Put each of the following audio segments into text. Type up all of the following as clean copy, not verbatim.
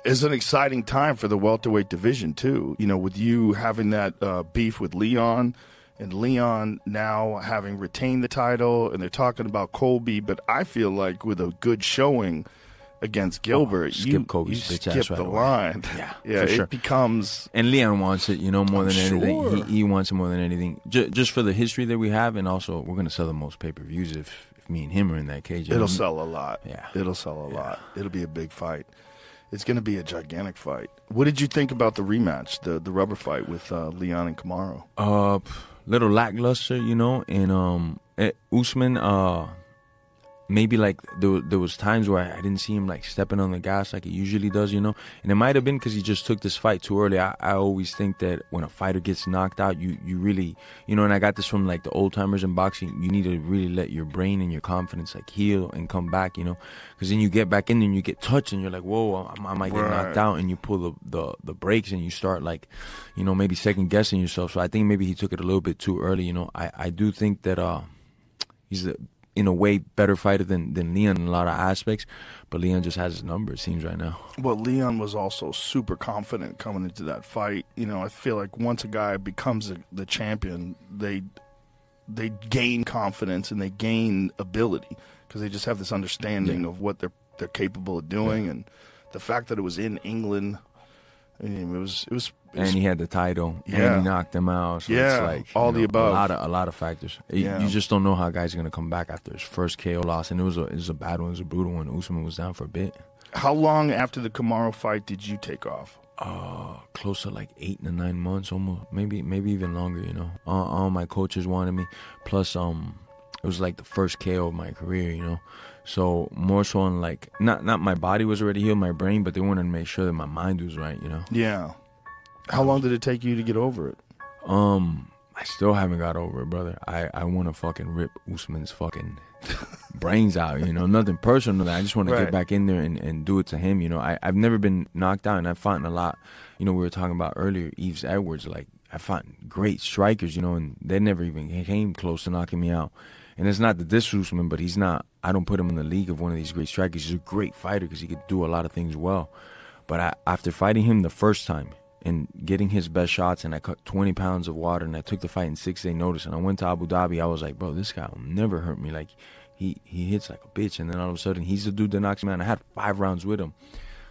It's an exciting time for the welterweight division, too. You know, with you having that beef with Leon, and Leon now having retained the title, and they're talking about Colby, but I feel like with a good showing against Gilbert, you skip the line. Yeah, for sure. It becomes... And Leon wants it, more than anything. He wants it more than anything. Just for the history that we have, and also we're going to sell the most pay-per-views if me and him are in that cage. It'll sell a lot. Yeah. It'll sell a lot. It'll be a big fight. It's going to be a gigantic fight. What did you think about the rematch, the rubber fight with Leon and Kamaru? Little lackluster, and Usman, maybe like there was times where I didn't see him like stepping on the gas like he usually does, and it might have been because he just took this fight too early. I always think that when a fighter gets knocked out, you really, and I got this from like the old timers in boxing, you need to really let your brain and your confidence like heal and come back, because then you get back in there and you get touched and you're like, whoa, I might get knocked out, and you pull the brakes and you start like, maybe second guessing yourself. So I think maybe he took it a little bit too early. I do think that he's in a way better fighter than Leon in a lot of aspects, but Leon just has his number, it seems, right now. Well, Leon was also super confident coming into that fight. I feel like once a guy becomes the champion, they gain confidence and they gain ability because they just have this understanding of what they're capable of doing, and the fact that it was in England, I mean, it was and he had the title, and he knocked him out. So it's like all the above. A lot of factors. You just don't know how guys are gonna come back after his first KO loss, and it was a bad one. It was a brutal one. Usman was down for a bit. How long after the Kamaru fight did you take off? Close to like 8 to 9 months, almost maybe even longer. All my coaches wanted me. Plus, it was like the first KO of my career. So more so on like not my body was already healed, my brain, but they wanted to make sure that my mind was right. Yeah. How long did it take you to get over it? I still haven't got over it, brother. I want to fucking rip Usman's fucking brains out, nothing personal. I just want to get back in there and do it to him, I've never been knocked out, and I've fought a lot, we were talking about earlier, Yves Edwards, like, I fought great strikers, and they never even came close to knocking me out. And it's not the diss Usman, but I don't put him in the league of one of these great strikers. He's a great fighter because he could do a lot of things well. But after fighting him the first time, and getting his best shots, and I cut 20 pounds of water, and I took the fight in 6-day notice, and I went to Abu Dhabi, I was like, bro, this guy will never hurt me. Like, he hits like a bitch, and then all of a sudden, he's the dude that knocks me out. I had 5 rounds with him.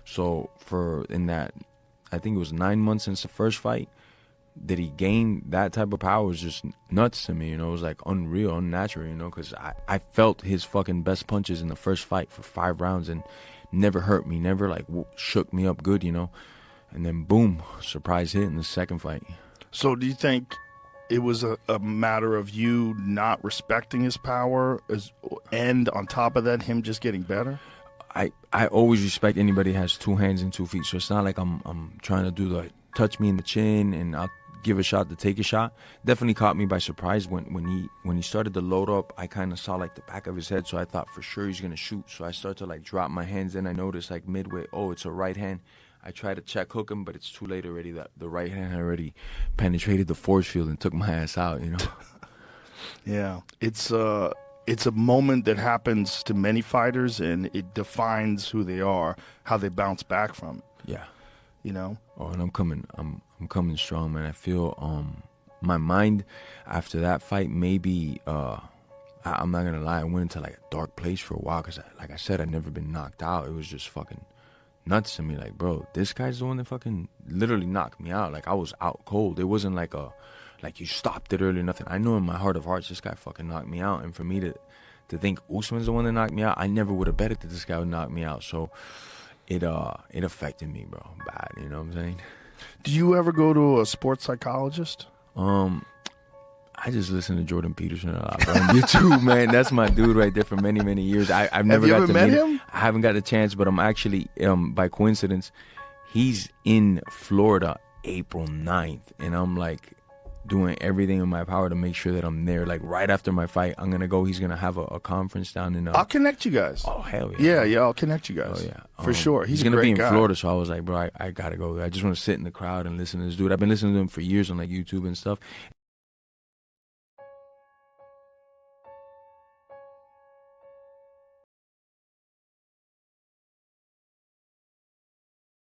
So I think it was 9 months since the first fight, that he gained that type of power was just nuts to me, It was like unreal, unnatural, because I felt his fucking best punches in the first fight for 5 rounds, and never hurt me, never like shook me up good, And then, boom, surprise hit in the second fight. So do you think it was a matter of you not respecting his power, and on top of that, him just getting better? I always respect anybody who has 2 hands and 2 feet. So it's not like I'm trying to do like touch me in the chin and I'll give a shot to take a shot. Definitely caught me by surprise when he started to load up. I kind of saw like the back of his head, so I thought for sure he's gonna shoot. So I started to like drop my hands. Then I noticed like midway, it's a right hand. I tried to check hook him, but it's too late already. The right hand had already penetrated the force field and took my ass out, Yeah, it's a moment that happens to many fighters, and it defines who they are, how they bounce back from it. Yeah, Oh, and I'm coming strong, man. I feel my mind after that fight, maybe I'm not gonna lie, I went into like a dark place for a while because, like I said, I'd never been knocked out. It was just fucking nuts to me, like, bro, this guy's the one that fucking literally knocked me out. Like, I was out cold. It wasn't like you stopped it early or nothing. I know in my heart of hearts this guy fucking knocked me out, and for me to think Usman's the one that knocked me out, I never would have betted that this guy would knock me out. So it affected me, bro, bad. You know what I'm saying? Do you ever go to a sports psychologist? I just listen to Jordan Peterson a lot, bro. On YouTube, man, that's my dude right there for many, many years. I've never got to meet him. I haven't got the chance, but I'm actually, by coincidence, he's in Florida April 9th, and I'm like doing everything in my power to make sure that I'm there. Like right after my fight, I'm gonna go. He's gonna have a conference down in. I'll connect you guys. Oh hell yeah! Yeah, I'll connect you guys. Oh yeah, for sure. He's gonna be in Florida, so I was like, bro, I gotta go. I just want to sit in the crowd and listen to this dude. I've been listening to him for years on like YouTube and stuff,